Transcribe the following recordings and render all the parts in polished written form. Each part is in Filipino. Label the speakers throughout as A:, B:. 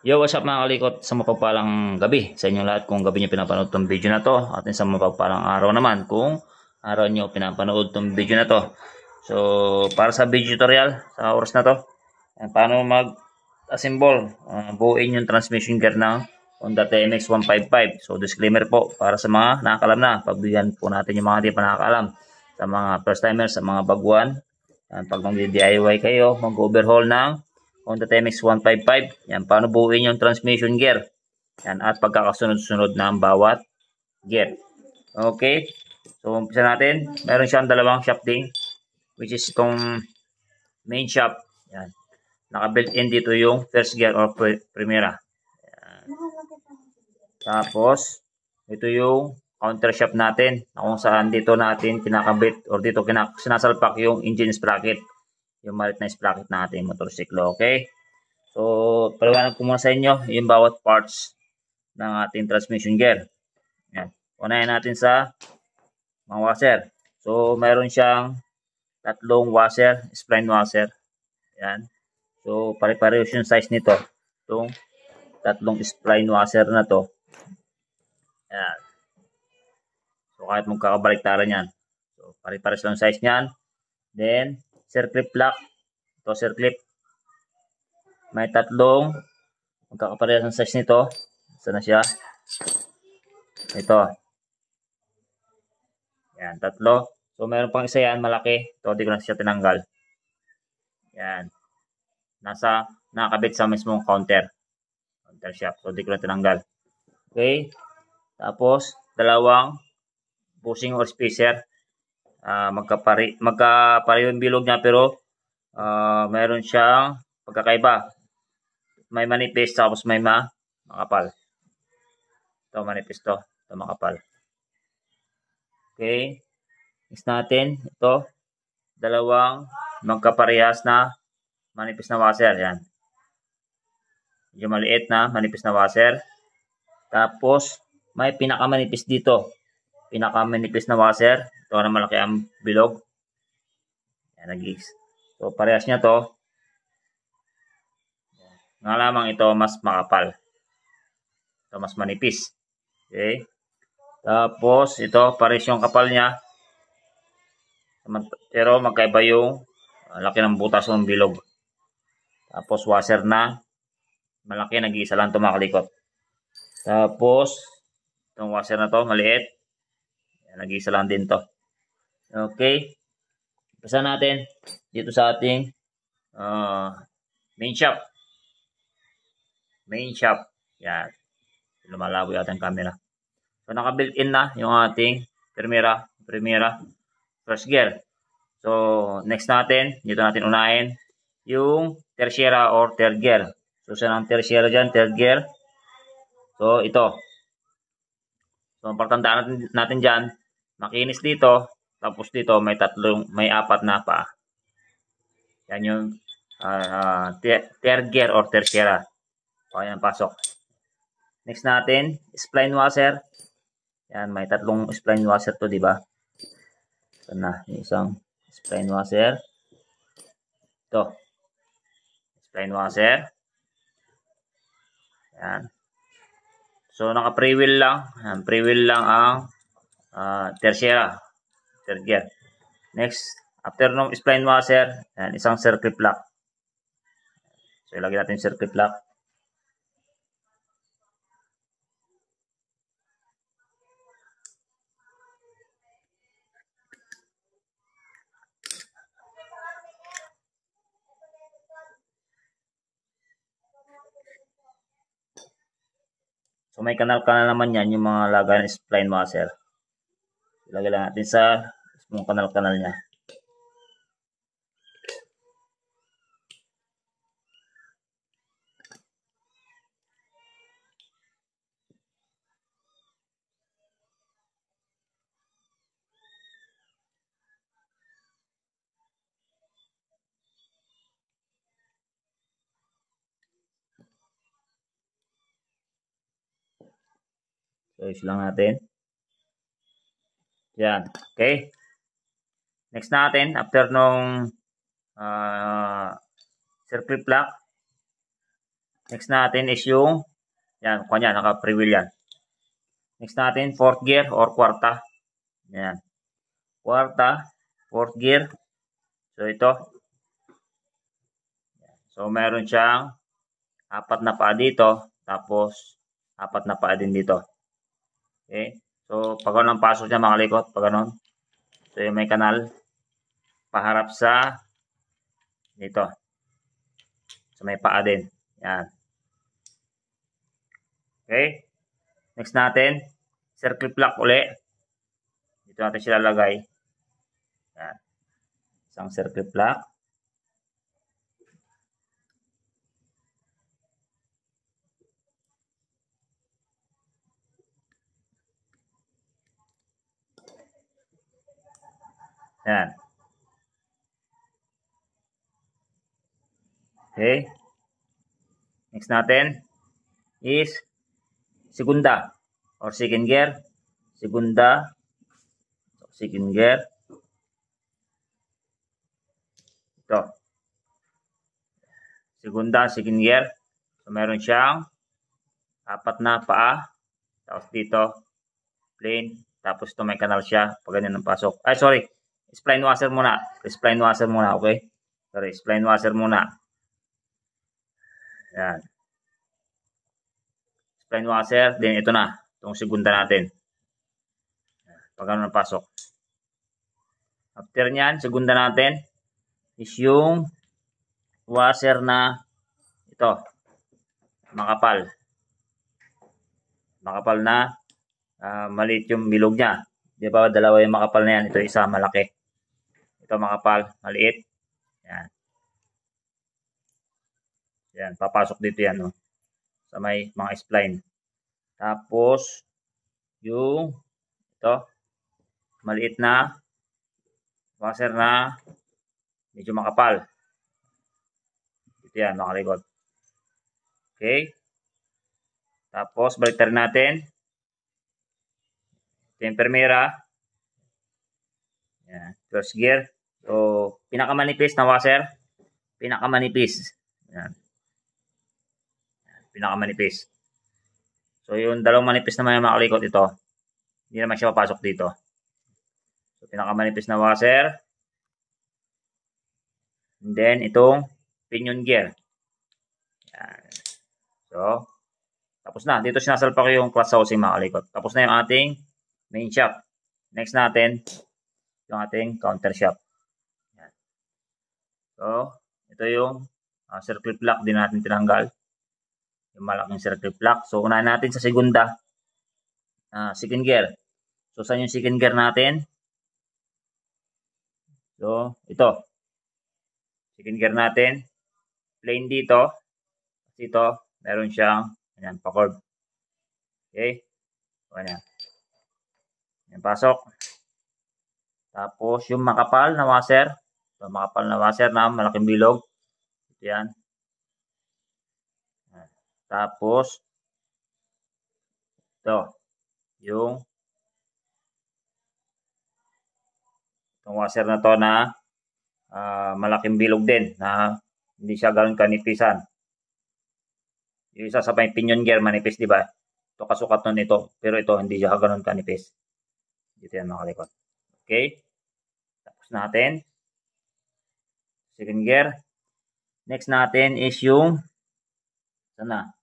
A: Yo, what's up mga kalikot? Sa mapagpalang gabi sa inyong lahat kung gabi niyo pinapanood tong video na to at sa mapagpalang araw naman kung araw niyo pinapanood tong video na to. So, para sa video tutorial sa oras na to, paano mag-assemble, buuin yung transmission gear ng Honda TMX 155. So, disclaimer po para sa mga nakakalam na. Pagbigyan po natin yung mga di pa nakakalam. Sa mga first timers, sa mga baguhan, pag mag-DIY kayo, mag-overhaul ng Honda TMX 155. Yan, paano buuin yung transmission gear. Yan, at pagkakasunod-sunod ng bawat gear. Okay. So, umpisa natin. Meron siyang dalawang shafting, which is itong main shaft. Yan. Naka-built-in dito yung first gear or primera. Yan. Tapos, ito yung counter shaft natin na kung saan dito natin kinakabit or dito sinasalpak yung engine sprocket. Yung malit na sprocket natin motorsiklo, okay? So, paliwanag ko muna sa inyo yung bawat parts ng ating transmission gear. Yan. Unahin natin sa mga washer. So, meron siyang tatlong washer, spline washer. Yan. So, pare-parehas yung size nito. Itong tatlong spline washer na to. Yan. So, kahit magkakabaliktaran yan. So, pare-parehas lang size niyan. Then, circlip lock. Ito, circlip. May tatlong magkakaparehas ng size nito. Saan na siya? Ito. Yan, tatlo. So, meron pang isa yan, malaki. Ito, di ko na siya tinanggal. Yan. Nakakabit sa mismong counter. Counter shaft. So, di ko na tinanggal. Okay. Tapos, dalawang bushing or spacer. Magkapareho yung bilog niya, pero meron siyang pagkakaiba. May manipis, tapos may makapal. Ito, manipis to. Ito, makapal. Okay. Next natin, ito, dalawang magkaparehas na manipis na washer. Yan. Medyo maliit na manipis na washer. Tapos, may pinakamanipis dito. Pinakamanipis na washer. Ito na malaki ang bilog. Yan, nag-gis. So, parehas niya to. Nga lamang ito mas makapal. Ito mas manipis. Okay. Tapos, ito, parehas yung kapal niya. Pero magkaiba yung laki ng butas ng bilog. Tapos, washer na malaki, nag-iisa lang ito mga kalikot. Tapos, itong washer na to, maliit. Nag-iisa lang din to. Okay. Pasa natin dito sa ating main shaft. Main shaft. Yan. Lumalabo yata ang camera. So, naka-built-in na yung ating primera first gear. So, next natin, dito natin unahin yung tertiary or third gear. So, saan ang tertiary dyan? Third gear. So, ito. So, ang patandaan natin dyan, makinis dito, tapos dito may apat na pa. Yan yung third gear or tertiary. O, yan, pasok. Next natin, spline washer. Yan, may tatlong spline washer to, di ba? Ito na, yung isang spline washer. Ito. Spline washer. Yan. So, naka-pre-wheel lang. Yan, pre-wheel lang ang tertiary. Third gear. Next, after ng spline washer, yan, isang circlip lock. So, ilagay natin circlip lock. So, may kanal-kanal naman yan, yung mga lagay ng spline washer. Ilagay lang natin sa mismong kanal-kanal niya. So, issue lang natin. Yan. Okay. Next natin, after nung circlip lock, Next natin is yung, yan, kanya, naka-pre-wheel yan. Next natin, fourth gear or kwarta. Yan. Kwarta, fourth gear. So, ito. So, meron siyang apat na paa dito. Tapos, apat na paa din dito. Okay. So, pag ano ang pasok niya mga likot, pag ganon. So, yung may kanal, paharap sa dito. So, may paa din. Yan. Okay. Next natin, circle block uli. Dito natin sila lagay. Yan. Isang circle block. Yan. Okay. Next natin is segunda or second gear. Segunda. Second gear. Ito. Segunda, second gear. So, meron siyang apat na paa. Tapos dito, plain. Tapos ito may kanal siya. Pag ganyan ang pasok. Ay, sorry. Spline washer muna. Spline washer muna, okay? Sorry, spline washer muna. Yan. Spline washer. Then ito na. Itong segunda natin. Pag ano ang pasok. After nyan, segunda natin is yung washer na ito. Makapal. Makapal na maliit yung bilog niya. Di ba? Dalawa yung makapal na yan. Ito isa malaki. Ito makapal, maliit. Yan. Yan, papasok dito yan, no? Sa may mga spline. Tapos, yung ito, maliit na washer na medyo makapal. Ito yan, mga likod. Okay. Tapos, balik natin. Ito yung permira. Yan, first gear. So, pinakamanipis na washer. Pinakamanipis. Yan. Pinakamanipis. So, yung dalawang manipis na may makalikot ito, hindi naman siya papasok dito. So, pinakamanipis na washer. And then, itong pinion gear. Yan. So, tapos na. Dito sinasalpa ko yung clutch housing mga kalikot. Tapos na yung ating main shaft. Next natin, yung ating counter shaft. Yan. So, ito yung circle block din natin tinanggal. Yung malaking circle block. So, unahin natin sa segunda. Second gear. So, saan yung second gear natin? So, ito. Second gear natin. Plain dito. Dito, meron siyang, ayan, pa-curve. Okay. So, ayan. Ayan, pasok. Tapos, yung makapal na washer. So, makapal na washer na malaking bilog. Ito yan. Ayan. Tapos, ito. Yung itong washer na to na malaking bilog din na hindi siya ganoon kanipisan. Yung isa sa may pinion gear manipis, di ba? Ito kasukat nun ito, pero ito hindi siya ganoon kanipis. Dito yan mga kalikot. Okay? Tapos natin. Second gear. Next natin is yung sana?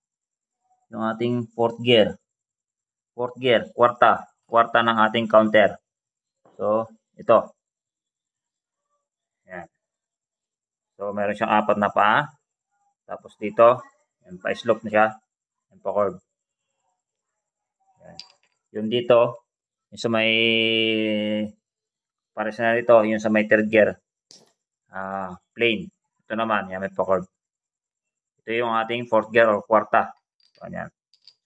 A: Yung ating fourth gear. Fourth gear, kwarta. Kwarta ng ating counter. So, ito. Yan. So, meron siyang apat na paa. Tapos dito, yan, pa-slope na siya. Yan, pa-curve. Yan. Yung dito, yung sa may pares na dito, yung sa may third gear. Plain. Ito naman, yan, may pa-curve. Ito yung ating fourth gear or kwarta. So, yan.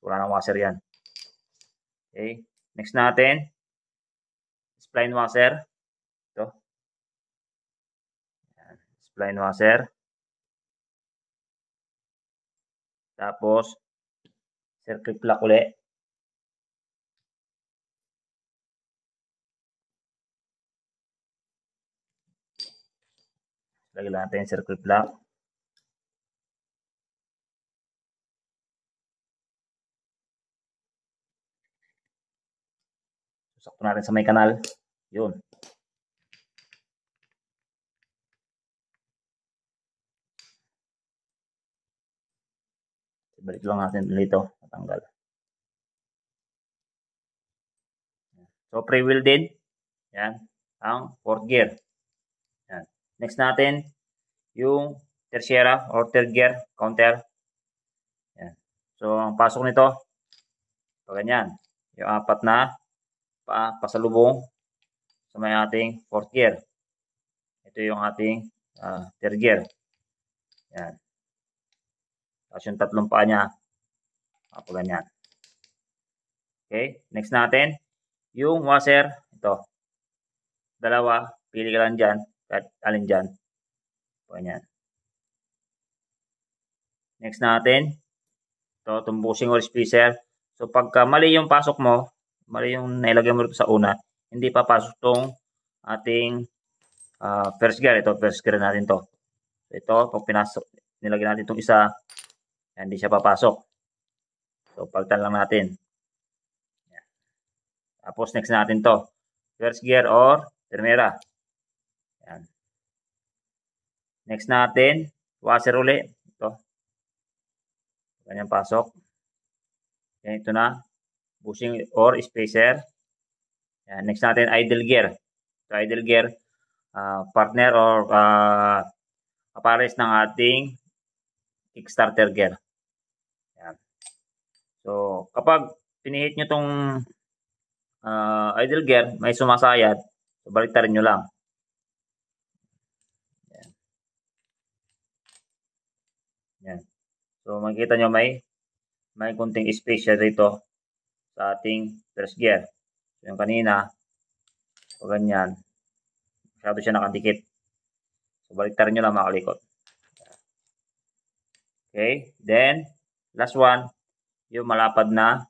A: Wala nang washer yan. Okay. Next natin, spline washer. Ito. Yan. Spline washer. Tapos, circle block ulit. Lagyan natin yung circle block. sakto natin sa may kanal. Yun. Balik lang natin dito. Matanggal. So, pre-wheel din. Yan. Ang 4th gear. Yan. Next natin, yung tertiary or third gear counter. Yan. So, ang pasok nito, ganyan. Yung 4 na pasalubong sa may ating 4th gear. Ito yung ating third gear. Yan. Tapos yung 3 paa niya, ganyan. Okay. Next natin, yung washer, ito. Dalawa, pili ka lang dyan, kahit alin dyan. Ganyan. Next natin, ito, itong bushing or spacer. So, pagka mali yung pasok mo, mali yung nailagay mo rito sa una, hindi papasok itong ating first gear. Ito, first gear natin to. So, ito, pag pinasok, nilagay natin itong isa, hindi siya papasok. So, palitan lang natin. Yan. Tapos, next natin to. First gear or primera. Yan. Next natin, washer uli. Ito. Ganyan pasok. Yan, ito na. Bushing or spacer. Yan. Next natin, idle gear. So, idle gear, partner or kapares ng ating kickstarter gear. Yan. So, kapag pinihit nyo tong idle gear, may sumasayad, so baliktarin nyo lang. Yan. Yan. So, makikita nyo may kunting space siya dito sa ating first gear. So, yung kanina, o ganyan, masyado siya nakadikit. So, baliktarin nyo lang mga kalikot. Okay. Then, last one, yung malapad na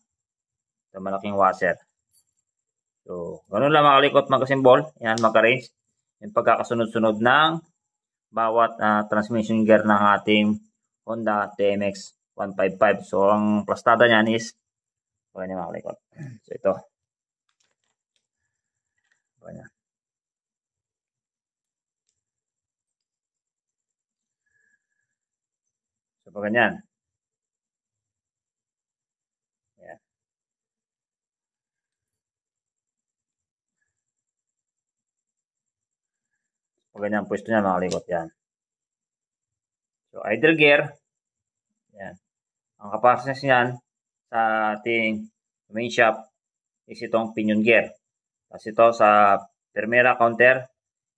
A: ito, malaking washer. So, ganun lang mga kalikot, magka-symbol. Yan, magka-range. Yung pagkakasunod-sunod ng bawat transmission gear ng ating Honda TMX 155. So, ang plastada niyan is okay na mga kalikot. So, ito. Okay na. So, pag ganyan. Ayan. Pag ganyan, pwesto niya mga kalikot. Yan. So, idle gear. Yan. Ang kapasitas niyan sa ating main shop is itong pinion gear. Tapos ito sa primera counter,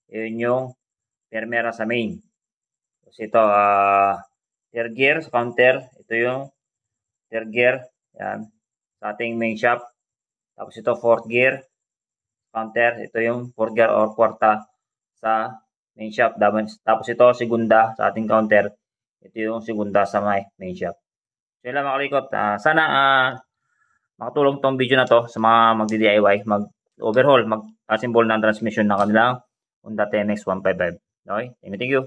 A: yun yung primera sa main. Tapos ito, third gear sa counter, ito yung third gear, yan, sa ating main shop. Tapos ito, fourth gear counter, ito yung fourth gear or kwarta sa main shop. Tapos ito, segunda sa ating counter, ito yung segunda sa main shop. So yun lang mga kalikot, sana makatulong tong video na to sa mga magdi-DIY, mag-overhaul, mag-assemble ng transmission ng kanilang Honda TMX 155. Okay? Thank you.